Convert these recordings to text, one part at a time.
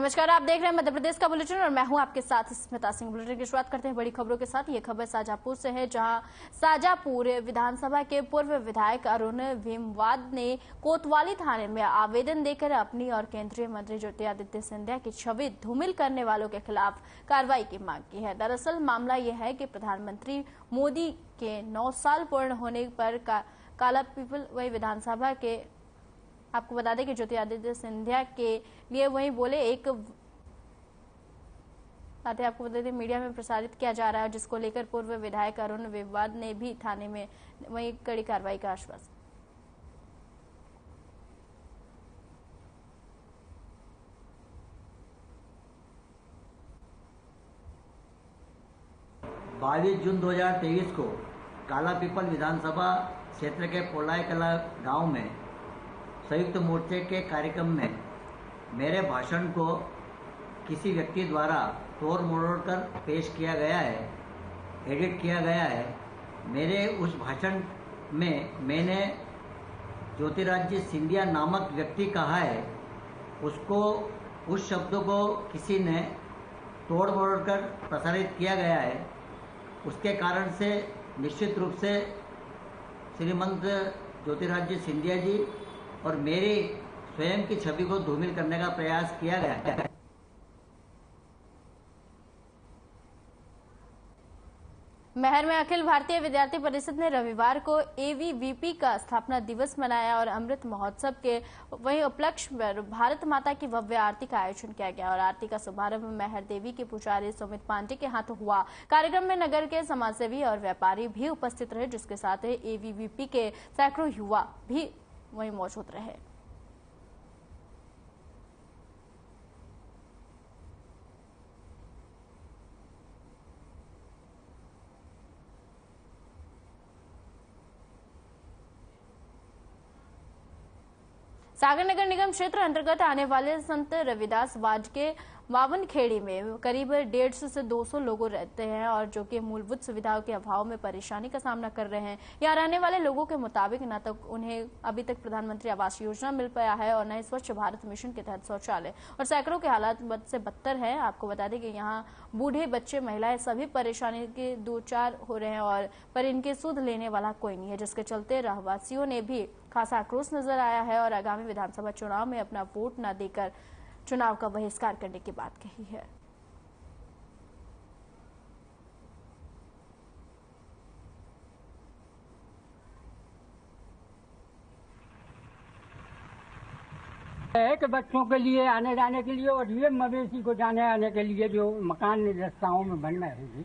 नमस्कार, आप देख रहे हैं मध्य प्रदेश का बुलेटिन और मैं हूं आपके साथ स्मिता सिंह। बुलेटिन की शुरुआत करते हैं बड़ी खबरों के साथ। ये खबर शाजापुर से है, जहां शाजापुर विधानसभा के पूर्व विधायक अरुण भीमवाद ने कोतवाली थाने में आवेदन देकर अपनी और केंद्रीय मंत्री ज्योतिरादित्य सिंधिया की छवि धूमिल करने वालों के खिलाफ कार्रवाई की मांग की है। दरअसल मामला यह है कि प्रधानमंत्री मोदी के 9 साल पूर्ण होने पर कालापीपल वही विधानसभा के आपको बता दें कि ज्योतिरादित्य सिंधिया के लिए वहीं बोले एक बातें आपको बता दें मीडिया में प्रसारित किया जा रहा है, जिसको लेकर पूर्व विधायक अरुण भीमवाद ने भी थाने में वहीं कड़ी कार्रवाई का आश्वासन। बाईस जून 2023 को कालापीपल विधानसभा क्षेत्र के पोलाई कला गांव में संयुक्त मोर्चे के कार्यक्रम में मेरे भाषण को किसी व्यक्ति द्वारा तोड़ मरोड़ कर पेश किया गया है, एडिट किया गया है। मेरे उस भाषण में मैंने ज्योतिरादित्य सिंधिया नामक व्यक्ति कहा है, उसको उस शब्दों को किसी ने तोड़ मरोड़ कर प्रसारित किया गया है। उसके कारण से निश्चित रूप से श्रीमंत ज्योतिरादित्य सिंधिया जी और मेरी स्वयं की छवि को धूमिल करने का प्रयास किया गया है। महर में अखिल भारतीय विद्यार्थी परिषद ने रविवार को एवीवीपी का स्थापना दिवस मनाया और अमृत महोत्सव के वही उपलक्ष्य पर भारत माता की भव्य आरती का आयोजन किया गया और आरती का शुभारंभ महर देवी के पुजारी सुमित पांडे के हाथों हुआ। कार्यक्रम में नगर के समाजसेवी और व्यापारी भी उपस्थित रहे, जिसके साथ एवीवीपी के सैकड़ों युवा भी वहीं मौजूद रहे। सागर नगर निगम क्षेत्र अंतर्गत आने वाले संत रविदास वार्ड के वावनखेड़ी में करीब 150 से 200 लोग रहते हैं और जो कि मूलभूत सुविधाओं के अभाव में परेशानी का सामना कर रहे हैं। यहाँ रहने वाले लोगों के मुताबिक न तो उन्हें अभी तक प्रधानमंत्री आवास योजना मिल पाया है और न ही स्वच्छ भारत मिशन के तहत शौचालय, और सैकड़ों के हालात बद से बदतर है। आपको बता दें कि यहाँ बूढ़े, बच्चे, महिलाएं सभी परेशानी के दो चार हो रहे हैं पर इनके सुध लेने वाला कोई नहीं है, जिसके चलते रहवासियों ने भी खासा आक्रोश नजर आया है और आगामी विधानसभा चुनाव में अपना वोट न देकर चुनाव का बहिष्कार करने की बात कही है। कि बच्चों के लिए आने जाने के लिए और ये मवेशी को जाने आने के लिए जो मकान रास्ताओं में बनना है,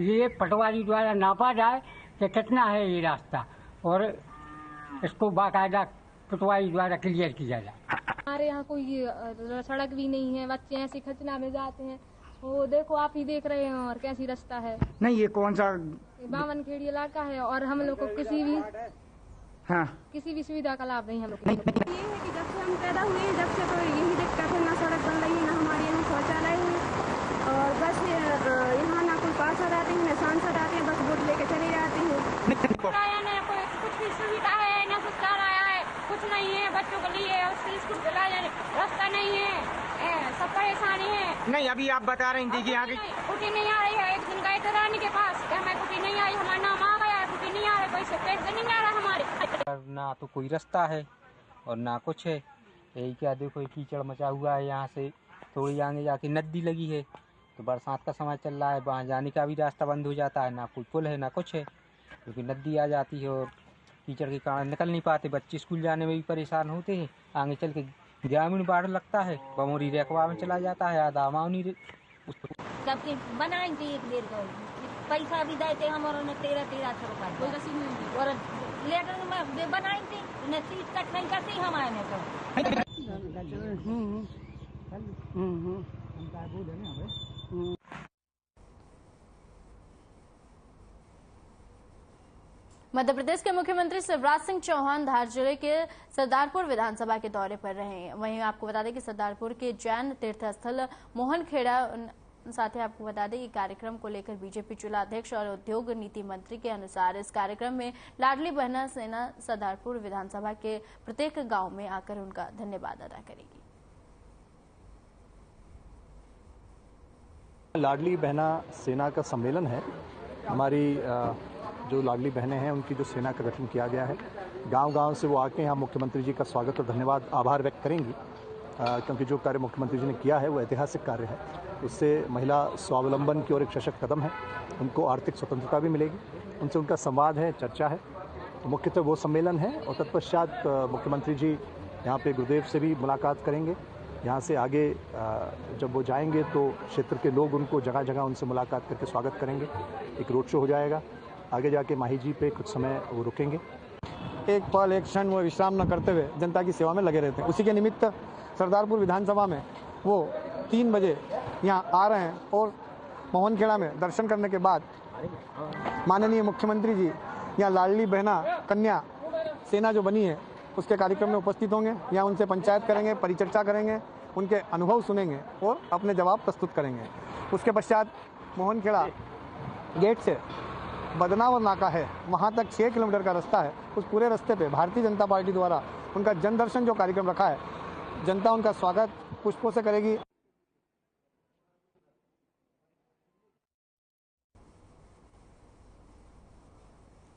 ये पटवारी द्वारा नापा जाए कि कितना है ये रास्ता और इसको बाकायदा पटवारी द्वारा क्लियर किया जाए। हमारे यहाँ कोई सड़क भी नहीं है, बच्चे ऐसे खचना में जाते हैं। वो देखो, आप ही देख रहे हैं और कैसी रास्ता है। नहीं, ये कौन सा बावनखेड़ी इलाका है और हम लोग को किसी भी सुविधा का लाभ नहीं हम लोग को। ये है कि जब से हम पैदा हुए हैं, जब से तो यही दिक्कत है, ना सड़क बन रही है, ना हमारे यहाँ शौचालय है और बस यहाँ ना कोई पार्षद आते हैं, ना सांसद आते हैं, बस वोट लेके चले जाते हैं। कुछ भी सुविधा है, ना शौचालय है, कुछ नहीं है बच्चों के लिए, स्कूल रास्ता नहीं है, सब परेशानी है। नहीं, अभी आप बता रही थी कि यहाँ की कुटी नहीं आ रही है। एक दिन गए थे रानी के पास, हमें कुटी नहीं आई, हमारा नाम आ गया है, कुटी नहीं आ रही, पैसे नहीं आ रहा हमारे। ना तो कोई रास्ता है और ना कुछ है, यही क्या देखो कीचड़ मचा हुआ है। यहाँ से थोड़ी आगे जाके नदी लगी है, तो बरसात का समय चल रहा है, वहाँ जाने का भी रास्ता बंद हो जाता है, ना कोई पुल है ना कुछ है, क्योंकि नदी आ जाती है और कीचड़ के कारण निकल नहीं पाते। बच्चे स्कूल जाने में भी परेशान होते हैं। आगे चल के ग्रामीण बाढ़ लगता है, बमोरी रेखवा में चला जाता है, आधा मावनी सबके बनाएंगे एक देर का पैसा भी देते हम और 1300 रुपये और लेटर में बनाएंगे, उन्हें सीट कट नहीं करती हमारे तो। मध्य प्रदेश के मुख्यमंत्री शिवराज सिंह चौहान धार जिले के सरदारपुर विधानसभा के दौरे पर रहे। वहीं आपको बता दें कि सरदारपुर के जैन तीर्थस्थल मोहनखेड़ा साथ ही आपको बता दें कि कार्यक्रम को लेकर बीजेपी जिला अध्यक्ष और उद्योग नीति मंत्री के अनुसार इस कार्यक्रम में लाडली बहना सेना सरदारपुर विधानसभा के प्रत्येक गांव में आकर उनका धन्यवाद अदा करेगी। लाडली बहना सेना का सम्मेलन है। हमारी जो लाडली बहनें हैं उनकी जो सेना का गठन किया गया है, गांव-गांव से वो आके यहाँ मुख्यमंत्री जी का स्वागत और धन्यवाद आभार व्यक्त करेंगी, क्योंकि जो कार्य मुख्यमंत्री जी ने किया है वो ऐतिहासिक कार्य है। उससे महिला स्वावलंबन की ओर एक सशक्त कदम है, उनको आर्थिक स्वतंत्रता भी मिलेगी। उनसे उनका संवाद है, चर्चा है, तो मुख्यतः वो सम्मेलन है। और तत्पश्चात मुख्यमंत्री जी यहाँ पे गुरुदेव से भी मुलाकात करेंगे। यहाँ से आगे जब वो जाएंगे तो क्षेत्र के लोग उनको जगह जगह उनसे मुलाकात करके स्वागत करेंगे। एक रोड शो हो जाएगा, आगे जाके माही जी पे कुछ समय वो रुकेंगे। एक पल एक क्षण वो विश्राम न करते हुए जनता की सेवा में लगे रहते हैं। उसी के निमित्त सरदारपुर विधानसभा में वो 3 बजे यहाँ आ रहे हैं और मोहनखेड़ा में दर्शन करने के बाद माननीय मुख्यमंत्री जी यहाँ लाडली बहना कन्या सेना जो बनी है उसके कार्यक्रम में उपस्थित होंगे। यहाँ उनसे पंचायत करेंगे, परिचर्चा करेंगे, उनके अनुभव सुनेंगे और अपने जवाब प्रस्तुत करेंगे। उसके पश्चात मोहनखेड़ा गेट से बदनावर नाका है, वहाँ तक 6 किलोमीटर का रास्ता है। उस पूरे रास्ते पे भारतीय जनता पार्टी द्वारा उनका जन दर्शन जो कार्यक्रम रखा है, जनता उनका स्वागत पुष्पों से करेगी।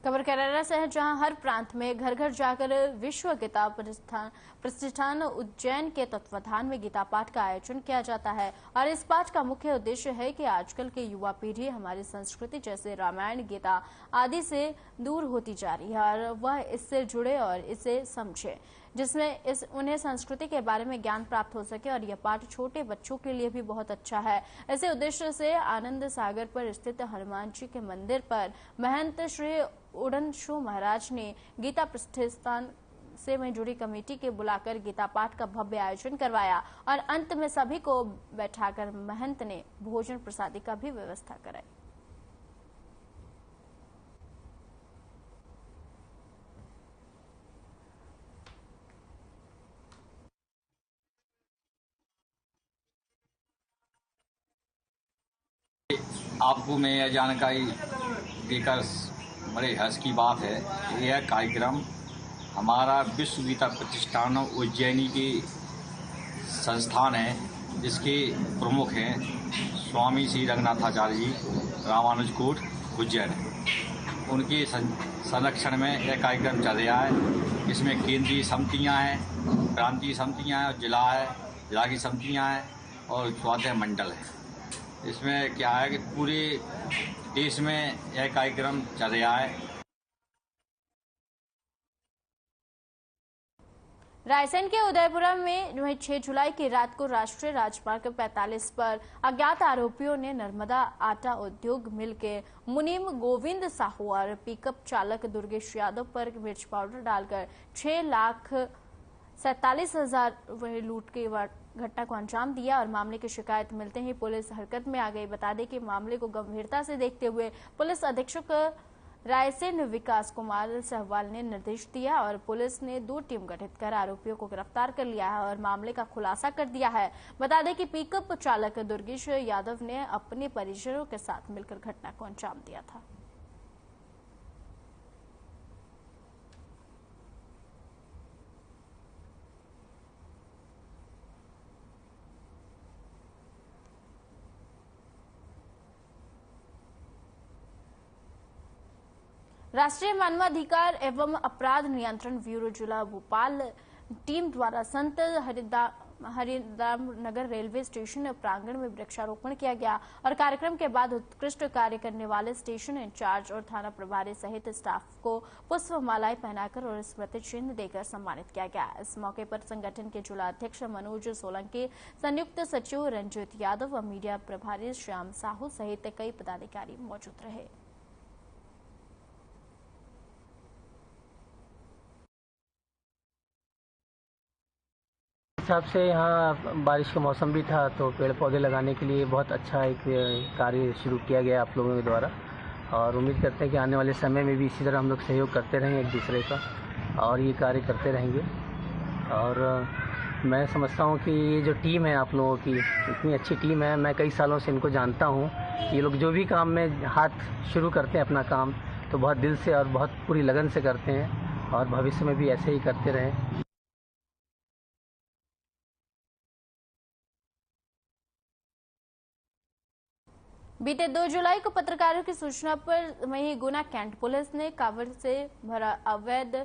खबर कैराना से है, जहां हर प्रांत में घर घर जाकर विश्व गीता प्रतिष्ठान उज्जैन के तत्वाधान में गीता पाठ का आयोजन किया जाता है। और इस पाठ का मुख्य उद्देश्य है कि आजकल की युवा पीढ़ी हमारी संस्कृति जैसे रामायण, गीता आदि से दूर होती जा रही है और वह इससे जुड़े और इसे समझे, जिसमें उन्हें संस्कृति के बारे में ज्ञान प्राप्त हो सके। और यह पाठ छोटे बच्चों के लिए भी बहुत अच्छा है। इसी उद्देश्य से आनंद सागर पर स्थित हनुमान जी के मंदिर पर महंत श्री उड़नशु महाराज ने गीता प्रतिष्ठान से में जुड़ी कमेटी के बुलाकर गीता पाठ का भव्य आयोजन करवाया और अंत में सभी को बैठाकर महंत ने भोजन प्रसादी का भी व्यवस्था कराई। आपको मैं यह जानकारी देकर बड़े हर्ष की बात है। यह कार्यक्रम हमारा विश्व गीता प्रतिष्ठान उज्जैनी के संस्थान है, जिसके प्रमुख हैं स्वामी श्री रंगनाथाचार्य जी, रामानुज कोट, उज्जैन। उनके संरक्षण में यह कार्यक्रम चल रहा है। इसमें केंद्रीय समितियां हैं, प्रांतीय समितियां हैं, और जिला की समितियां हैं और स्वास्थ्य मंडल है। इसमें क्या है कि पूरे देश में यह कार्यक्रम चल रहा है। रायसेन के उदयपुरा में 6 जुलाई की रात को राष्ट्रीय राजमार्ग 45 पर अज्ञात आरोपियों ने नर्मदा आटा उद्योग मिल के मुनीम गोविंद साहू और पिकअप चालक दुर्गेश यादव पर मिर्च पाउडर डालकर 6,47,000 लूट की घटना को अंजाम दिया। और मामले की शिकायत मिलते ही पुलिस हरकत में आ गई। बता दें कि मामले को गंभीरता से देखते हुए पुलिस अधीक्षक रायसेन विकास कुमार सहवाल ने निर्देश दिया और पुलिस ने 2 टीम गठित कर आरोपियों को गिरफ्तार कर लिया है और मामले का खुलासा कर दिया है। बता दें कि पिकअप चालक दुर्गेश यादव ने अपने परिजनों के साथ मिलकर घटना को अंजाम दिया था। राष्ट्रीय मानवाधिकार एवं अपराध नियंत्रण ब्यूरो जिला भोपाल टीम द्वारा संत हरिदाम नगर रेलवे स्टेशन प्रांगण में वृक्षारोपण किया गया और कार्यक्रम के बाद उत्कृष्ट कार्य करने वाले स्टेशन इंचार्ज और थाना प्रभारी सहित स्टाफ को पुष्प मालाएं पहनाकर और स्मृति चिन्ह देकर सम्मानित किया गया। इस मौके पर संगठन के जिला अध्यक्ष मनोज सोलंकी, संयुक्त सचिव रंजित यादव और मीडिया प्रभारी श्याम साहू सहित कई पदाधिकारी मौजूद रहे। हिसाब से यहाँ बारिश का मौसम भी था तो पेड़ पौधे लगाने के लिए बहुत अच्छा एक कार्य शुरू किया गया आप लोगों के द्वारा और उम्मीद करते हैं कि आने वाले समय में भी इसी तरह हम लोग सहयोग करते रहें एक दूसरे का और ये कार्य करते रहेंगे। और मैं समझता हूँ कि ये जो टीम है आप लोगों की इतनी अच्छी टीम है, मैं कई सालों से इनको जानता हूँ। ये लोग जो भी काम में हाथ शुरू करते हैं अपना काम तो बहुत दिल से और बहुत पूरी लगन से करते हैं और भविष्य में भी ऐसे ही करते रहें। बीते 2 जुलाई को पत्रकारों की सूचना पर वहीं गुना कैंट पुलिस ने कबाड़ से भरा अवैध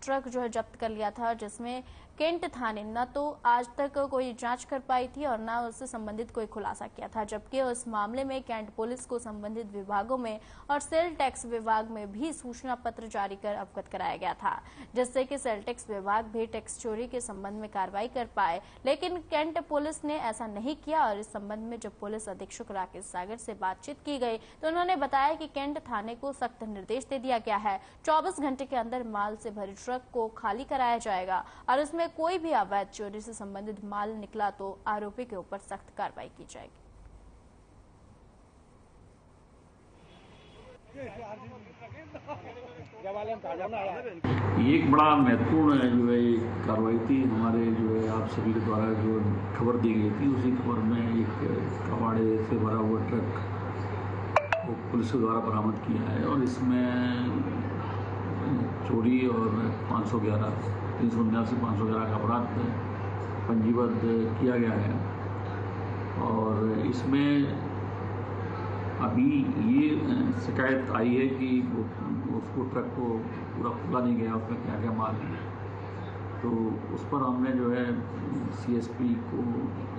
ट्रक जो है जब्त कर लिया था, जिसमें कैंट थाने न तो आज तक कोई जांच कर पाई थी और न उससे संबंधित कोई खुलासा किया था, जबकि उस मामले में कैंट पुलिस को संबंधित विभागों में और सेल टैक्स विभाग में भी सूचना पत्र जारी कर अवगत कराया गया था, जिससे कि सेल टैक्स विभाग भी टैक्स चोरी के संबंध में कार्रवाई कर पाए। लेकिन कैंट पुलिस ने ऐसा नहीं किया और इस संबंध में जब पुलिस अधीक्षक राकेश सागर से बातचीत की गई तो उन्होंने बताया कि कैंट थाने को सख्त निर्देश दे दिया गया है, 24 घंटे के अंदर माल से भरी ट्रक को खाली कराया जाएगा और उसमें कोई भी अवैध चोरी से संबंधित माल निकला तो आरोपी के ऊपर सख्त कार्रवाई की जाएगी। ये एक बड़ा महत्वपूर्ण जो है कार्रवाई थी हमारे जो है आप सभी के द्वारा जो खबर दी गई थी, उसी खबर में एक कबाड़े से भरा हुआ ट्रक को पुलिस के द्वारा बरामद किया है और इसमें चोरी और 511 379 का अपराध पंजीबद्ध किया गया है। और इसमें अभी ये शिकायत आई है कि उसको ट्रक को पूरा खुला नहीं गया, उसमें क्या क्या माल है, तो उस पर हमने जो है CSP को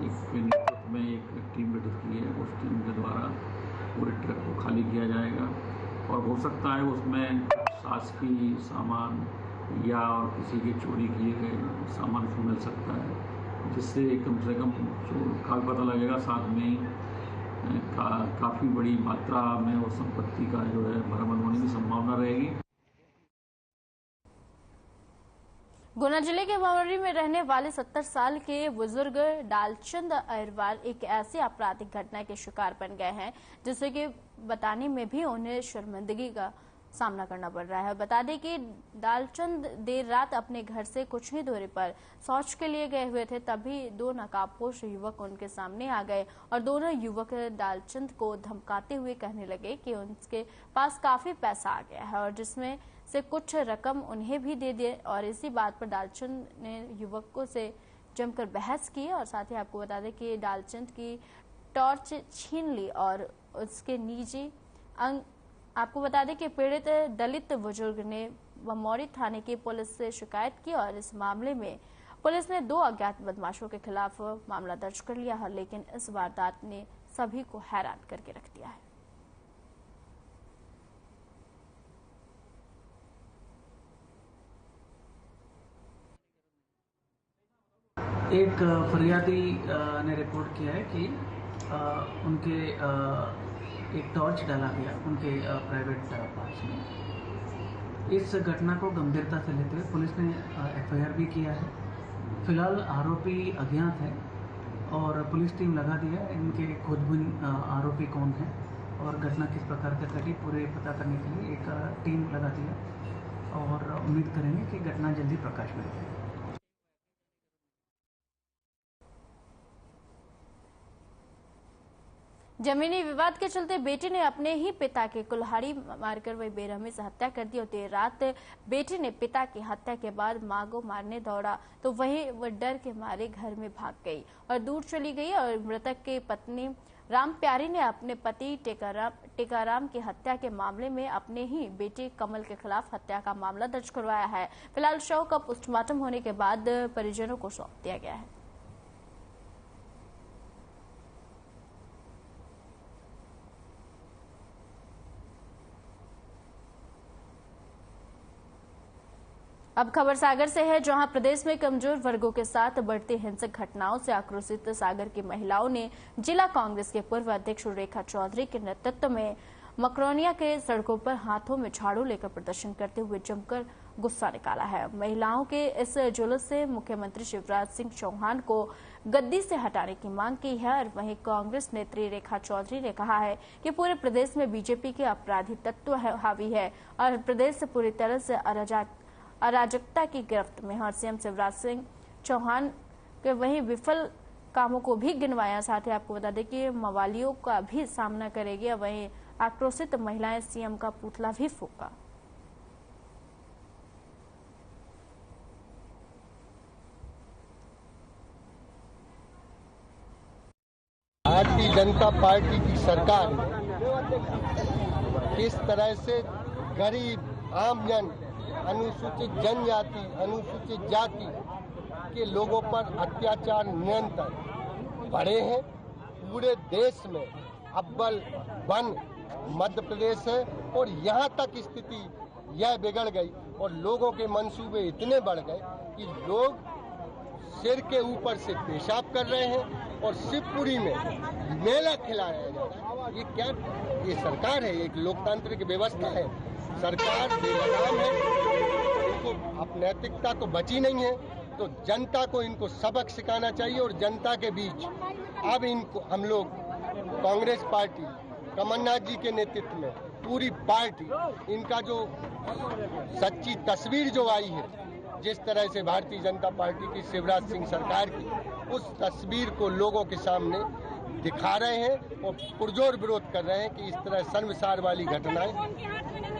एक नेतृत्व में एक टीम गठित की है। उस टीम के द्वारा पूरे ट्रक को खाली किया जाएगा और हो सकता है उसमें शासकीय सामान या किसी के चोरी किए गए सामान को मिल सकता है, जिससे कम से कम काल पता लगेगा। साथ में काफ़ी बड़ी मात्रा में और संपत्ति का जो है बरामद होने की संभावना रहेगी। गुना जिले के बावरी में रहने वाले 70 साल के बुजुर्ग डालचंद अहिरवार एक ऐसी आपराधिक घटना के शिकार बन गए हैं जिससे कि बताने में भी उन्हें शर्मिंदगी का सामना करना पड़ रहा है। बता दें कि डालचंद देर रात अपने घर से कुछ ही दूरी पर शौच के लिए गए हुए थे, तभी 2 नकाबपोश युवक उनके सामने आ गए और दोनों युवक डालचंद को धमकाते हुए कहने लगे कि उनके पास काफी पैसा आ गया है और जिसमें से कुछ रकम उन्हें भी दे दिए। और इसी बात पर डालचंद ने युवकों से जमकर बहस की और साथ ही आपको बता दें कि डालचंद की टॉर्च छीन ली और उसके निजी अंग। आपको बता दें कि पीड़ित दलित बुजुर्ग ने बमौरी थाने की पुलिस से शिकायत की और इस मामले में पुलिस ने 2 अज्ञात बदमाशों के खिलाफ मामला दर्ज कर लिया है, लेकिन इस वारदात ने सभी को हैरान करके रख दिया है। एक फरियादी ने रिपोर्ट किया है कि उनके एक टॉर्च डाला गया उनके प्राइवेट पार्ट्स में। इस घटना को गंभीरता से लेते हुए पुलिस ने FIR भी किया है। फिलहाल आरोपी अज्ञात है और पुलिस टीम लगा दी है। इनके खोजबीन आरोपी कौन है और घटना किस प्रकार से घटी पूरे पता करने के लिए एक टीम लगा दी है और उम्मीद करेंगे कि घटना जल्दी प्रकाश में आएगी। जमीनी विवाद के चलते बेटे ने अपने ही पिता की कुल्हाड़ी मारकर वही बेरहमी से हत्या कर दी और देर रात बेटे ने पिता की हत्या के बाद मां को मारने दौड़ा तो वही वह डर के मारे घर में भाग गई और दूर चली गई। और मृतक की पत्नी राम प्यारी ने अपने पति टेकाराम की हत्या के मामले में अपने ही बेटे कमल के खिलाफ हत्या का मामला दर्ज करवाया है। फिलहाल शव का पोस्टमार्टम होने के बाद परिजनों को सौंप दिया गया है। अब खबर सागर से है, जहां प्रदेश में कमजोर वर्गों के साथ बढ़ती हिंसक घटनाओं से आक्रोशित सागर की महिलाओं ने जिला कांग्रेस के पूर्व अध्यक्ष रेखा चौधरी के नेतृत्व में मकरोनिया के सड़कों पर हाथों में झाड़ू लेकर प्रदर्शन करते हुए जमकर गुस्सा निकाला है। महिलाओं के इस जुलूस से मुख्यमंत्री शिवराज सिंह चौहान को गद्दी से हटाने की मांग की है और वहीं कांग्रेस नेत्री रेखा चौधरी ने कहा है कि पूरे प्रदेश में बीजेपी के अपराधी तत्व हावी है और प्रदेश से पूरी तरह से अराजकता की गिरफ्त में है। सीएम शिवराज सिंह चौहान के वहीं विफल कामों को भी गिनवाया। साथ ही आपको बता दें कि मवालियों का भी सामना करेगी। वहीं आक्रोशित महिलाएं सीएम का पुतला भी फूंका। आज भारतीय जनता पार्टी की सरकार ने किस तरह से गरीब आमजन, अनुसूचित जनजाति, अनुसूचित जाति के लोगों पर अत्याचार निरंतर बढ़े हैं। पूरे देश में अव्वल वन मध्य प्रदेश है और यहाँ तक स्थिति यह बिगड़ गई और लोगों के मंसूबे इतने बढ़ गए कि लोग सिर के ऊपर से पेशाब कर रहे हैं और शिवपुरी में मेला खिलाया जा रहा है। ये क्या, ये सरकार है? एक लोकतंत्र की व्यवस्था है? सरकार बेलगाम है, इनको अब नैतिकता तो बची नहीं है, तो जनता को इनको सबक सिखाना चाहिए। और जनता के बीच अब इनको हम लोग कांग्रेस पार्टी, कमलनाथ जी के नेतृत्व में पूरी पार्टी, इनका जो सच्ची तस्वीर जो आई है, जिस तरह से भारतीय जनता पार्टी की शिवराज सिंह सरकार की, उस तस्वीर को लोगों के सामने दिखा रहे हैं और पुरजोर विरोध कर रहे हैं कि इस तरह शर्मसार वाली घटनाएं,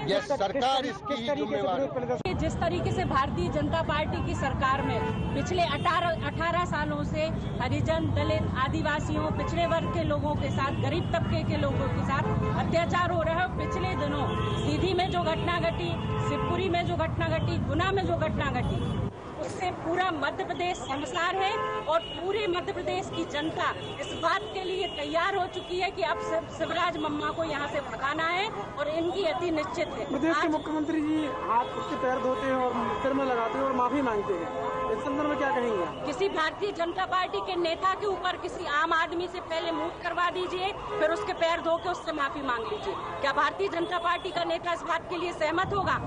यह सरकार इसकी ही जिम्मेवार है। जिस तरीके से भारतीय जनता पार्टी की सरकार में पिछले 18 सालों से हरिजन, दलित, आदिवासियों, पिछड़े वर्ग के लोगों के साथ, गरीब तबके के लोगों के साथ अत्याचार हो रहा है। पिछले दिनों सीधी में जो घटना घटी, शिवपुरी में जो घटना घटी, गुना में जो घटना घटी, उससे पूरा मध्य प्रदेश शर्मसार है और पूरे मध्य प्रदेश की जनता इस बात के लिए तैयार हो चुकी है कि अब शिवराज मम्मा को यहाँ से भगाना है और इनकी अति निश्चित है। प्रदेश के मुख्यमंत्री जी हाथ उसके पैर धोते हैं और सिर में लगाते हैं और माफी मांगते हैं, इस संदर्भ में क्या कहेंगे? किसी भारतीय जनता पार्टी के नेता के ऊपर किसी आम आदमी से पहले मुंह करवा दीजिए, फिर उसके पैर धो के उससे माफी मांग लीजिए। क्या भारतीय जनता पार्टी का नेता इस बात के लिए सहमत होगा?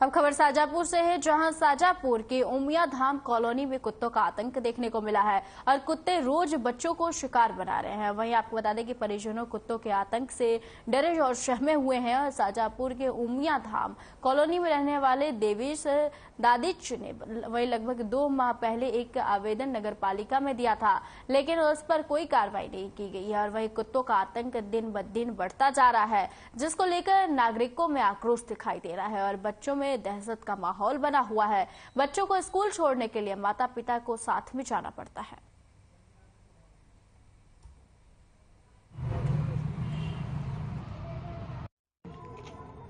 अब खबर शाजापुर से है, जहां शाजापुर के उमिया धाम कॉलोनी में कुत्तों का आतंक देखने को मिला है और कुत्ते रोज बच्चों को शिकार बना रहे हैं। वहीं आपको बता दें कि परिजनों कुत्तों के आतंक से डरे और सहमे हुए हैं और शाजापुर के उमिया धाम कॉलोनी में रहने वाले देवेश दादिच ने वही लगभग 2 माह पहले एक आवेदन नगर पालिका में दिया था, लेकिन उस पर कोई कार्रवाई नहीं की गई है और वही कुत्तों का आतंक दिन ब दिन बढ़ता जा रहा है, जिसको लेकर नागरिकों में आक्रोश दिखाई दे रहा है और बच्चों में दहशत का माहौल बना हुआ है। बच्चों को स्कूल छोड़ने के लिए माता पिता को साथ में जाना पड़ता है।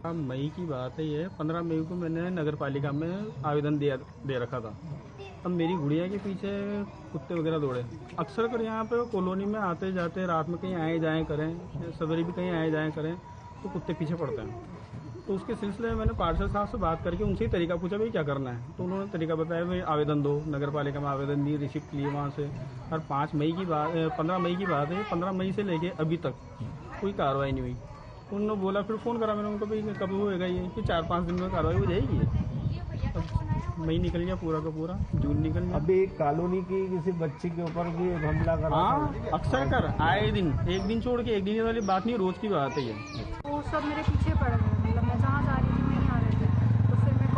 मई की बात है, ये 15 मई को मैंने नगर पालिका में आवेदन दे रखा था। तब मेरी गुड़िया के पीछे कुत्ते वगैरह दौड़े। अक्सर कर यहाँ पे कॉलोनी में आते जाते रात में कहीं आए जाए करें, सवेरे भी कहीं आए जाए करें तो कुत्ते पीछे पड़ते हैं। तो उसके सिलसिले में मैंने पार्षद साहब से बात करके उनसे ही तरीका पूछा भाई क्या करना है, तो उन्होंने तरीका बताया भाई आवेदन दो। नगर पालिका में आवेदन दी, रिसिप्ट लिए वहाँ से। और 15 मई की बात है, 15 मई से लेके अभी तक कोई कार्रवाई नहीं हुई। उन्होंने बोला, फिर फ़ोन करा मैंने उनको, भाई कब होएगा ये, कि 4-5 दिन में कार्रवाई हो जाएगी। अब मई निकल गया पूरा का पूरा, जून निकल गया। अभी कॉलोनी की किसी बच्ची के ऊपर भी हमला करा? हाँ, अक्सर कर आए दिन, एक दिन छोड़ के एक दिन वाली बात नहीं, रोज की बात है ये। वो सब मेरे पीछे पड़ गए, मतलब मैं जहाँ जा रही थी वहीं आ रहे थे, तो फिर मैं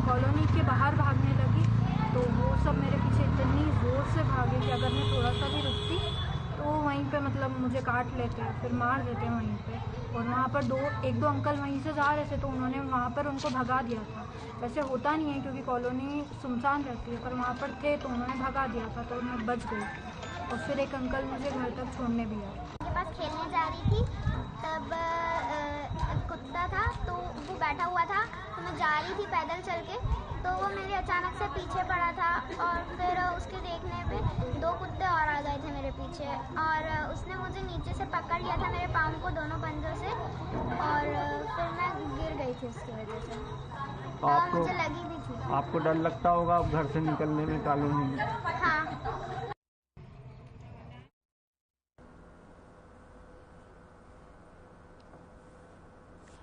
कॉलोनी के बाहर भागने लगी, तो वो सब मेरे पीछे इतनी जोर से भागे कि अगर मैं थोड़ा सा भी रुकती तो वहीं पे मतलब मुझे काट लेते, फिर मार देते वहीं पे। और वहाँ पर 1-2 अंकल वहीं से जा रहे थे, तो उन्होंने वहाँ पर उनको भगा दिया था। वैसे होता नहीं है क्योंकि कॉलोनी सुनसान रहती है, पर वहाँ पर थे तो उन्होंने भगा दिया था, तो मैं बच गई। और फिर एक अंकल मुझे घर तक छोड़ने भी आए। मेरे पास खेलने जा रही थी, तब कुत्ता था तो वो बैठा हुआ था, तो मैं जा रही थी पैदल चल के, तो वो मेरे अचानक से पीछे पड़ा था और फिर उसके देखने पे 2 कुत्ते और आ गए थे मेरे पीछे और उसने मुझे नीचे से पकड़ लिया था, मेरे पाँव को दोनों पंजों से, और फिर मैं गिर गई थी उसकी वजह से। तो मुझे लगी भी थी। आपको डर लगता होगा अब घर से निकलने में कॉलोनी में? हाँ।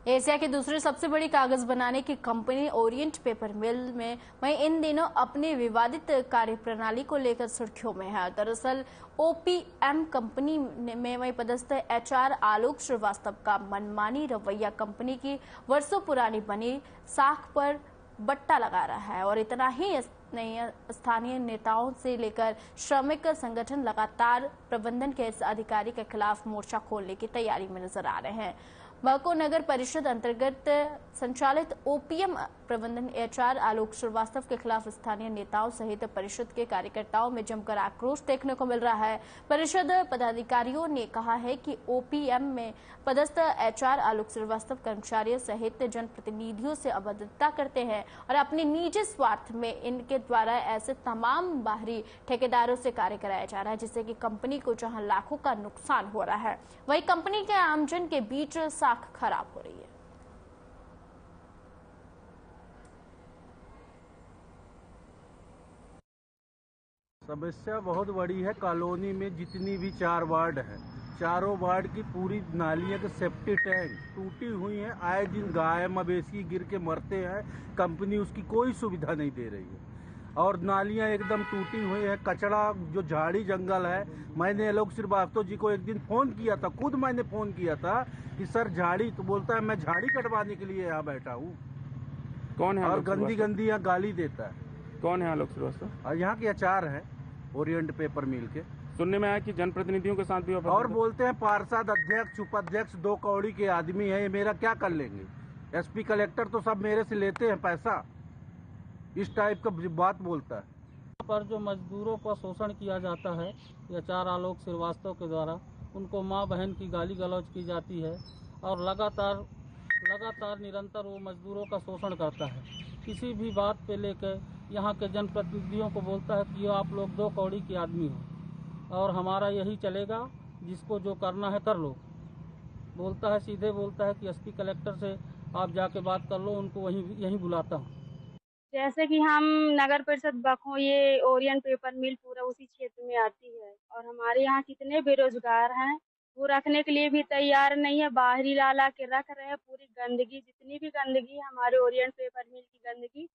एशिया की दूसरी सबसे बड़ी कागज बनाने की कंपनी ओरिएंट पेपर मिल में वहीं इन दिनों अपनी विवादित कार्यप्रणाली को लेकर सुर्खियों में है। दरअसल ओपीएम कंपनी में वहीं पदस्थ एचआर आलोक श्रीवास्तव का मनमानी रवैया कंपनी की वर्षों पुरानी बनी साख पर बट्टा लगा रहा है और इतना ही नहीं, स्थानीय नेताओं से लेकर श्रमिक संगठन लगातार प्रबंधन के इस अधिकारी के खिलाफ मोर्चा खोलने की तैयारी में नजर आ रहे हैं। महको नगर परिषद अंतर्गत संचालित ओपीएम प्रबंधन HR आलोक श्रीवास्तव के खिलाफ स्थानीय नेताओं सहित परिषद के कार्यकर्ताओं में जमकर आक्रोश देखने को मिल रहा है। परिषद पदाधिकारियों ने कहा है कि OPM में पदस्थ HR आलोक श्रीवास्तव कर्मचारियों सहित जनप्रतिनिधियों से अभद्रता करते हैं और अपने निजी स्वार्थ में इनके द्वारा ऐसे तमाम बाहरी ठेकेदारों से कार्य कराया जा रहा है, जिससे कि कंपनी को जहां लाखों का नुकसान हो रहा है, वहीं कंपनी के आमजन के बीच साख खराब हो रही है। समस्या बहुत बड़ी है। कॉलोनी में जितनी भी 4 वार्ड है, चारों वार्ड की पूरी नालियां के सेफ्टी टैंक टूटी हुई हैं। आए दिन गाय मवेशी गिर के मरते हैं। कंपनी उसकी कोई सुविधा नहीं दे रही है और नालियां एकदम टूटी हुई है। कचरा जो झाड़ी जंगल है, मैंने आलोक श्रीवास्तव जी को एक दिन फोन किया था, खुद मैंने फोन किया था कि सर झाड़ी, तो बोलता है मैं झाड़ी कटवाने के लिए यहाँ बैठा हूँ। कौन है? और गंदी गंदी यहाँ गाली देता है। कौन है आलोक श्रीवास्तव? और यहाँ के HR है ओरिएंट पेपर मिल के। सुनने में आया कि जनप्रतिनिधियों के साथ भी और बोलते हैं पार्षद, अध्यक्ष, उपाध्यक्ष 2 कौड़ी के आदमी है, ये मेरा क्या कर लेंगे? SP कलेक्टर तो सब मेरे से लेते हैं पैसा। इस टाइप का बात बोलता है। पर जो मजदूरों का शोषण किया जाता है HR आलोक श्रीवास्तव के द्वारा, उनको माँ बहन की गाली गलौज की जाती है और लगातार निरंतर वो मजदूरों का शोषण करता है। किसी भी बात पे लेकर यहाँ के जनप्रतिनिधियों को बोलता है कि आप लोग 2 कौड़ी के आदमी हो और हमारा यही चलेगा, जिसको जो करना है कर लो। बोलता है, सीधे बोलता है कि SP कलेक्टर से आप जाके बात कर लो, उनको यहीं बुलाता हूँ। जैसे कि हम नगर परिषद बखो, ये ओरिएंट पेपर मिल पूरा उसी क्षेत्र में आती है और हमारे यहाँ कितने बेरोजगार हैं, वो रखने के लिए भी तैयार नहीं है। बाहरी ला के रख रहे हैं। पूरी गंदगी, जितनी भी गंदगी हमारे ओरिएंट पेपर मिल की गंदगी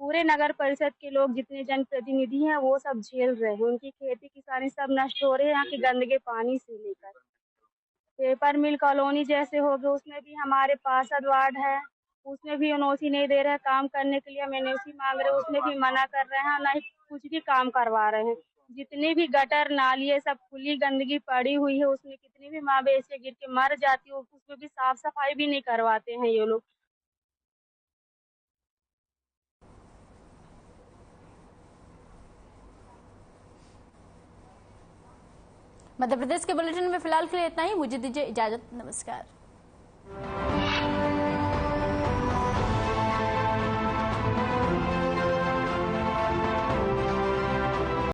पूरे नगर परिषद के लोग, जितने जनप्रतिनिधि हैं, वो सब झेल रहे हैं। उनकी खेती किसानी सब नष्ट हो रहे हैं यहाँ के गंदगे पानी से लेकर। पेपर मिल कॉलोनी जैसे हो गए, उसमें भी हमारे पार्षद वार्ड है, उसमें भी एनओसी नहीं दे रहे हैं काम करने के लिए। हम एनओसी मांग रहे हैं, उसमें भी मना कर रहे हैं, ना ही कुछ भी काम करवा रहे हैं। जितनी भी गटर नाली सब खुली गंदगी पड़ी हुई है, उसमें कितनी भी माँ भैंसे गिर के मर जाती है, उसमें भी साफ सफाई भी नहीं करवाते हैं ये लोग। मध्य प्रदेश के बुलेटिन में फिलहाल के लिए इतना ही। मुझे दीजिए इजाजत। नमस्कार।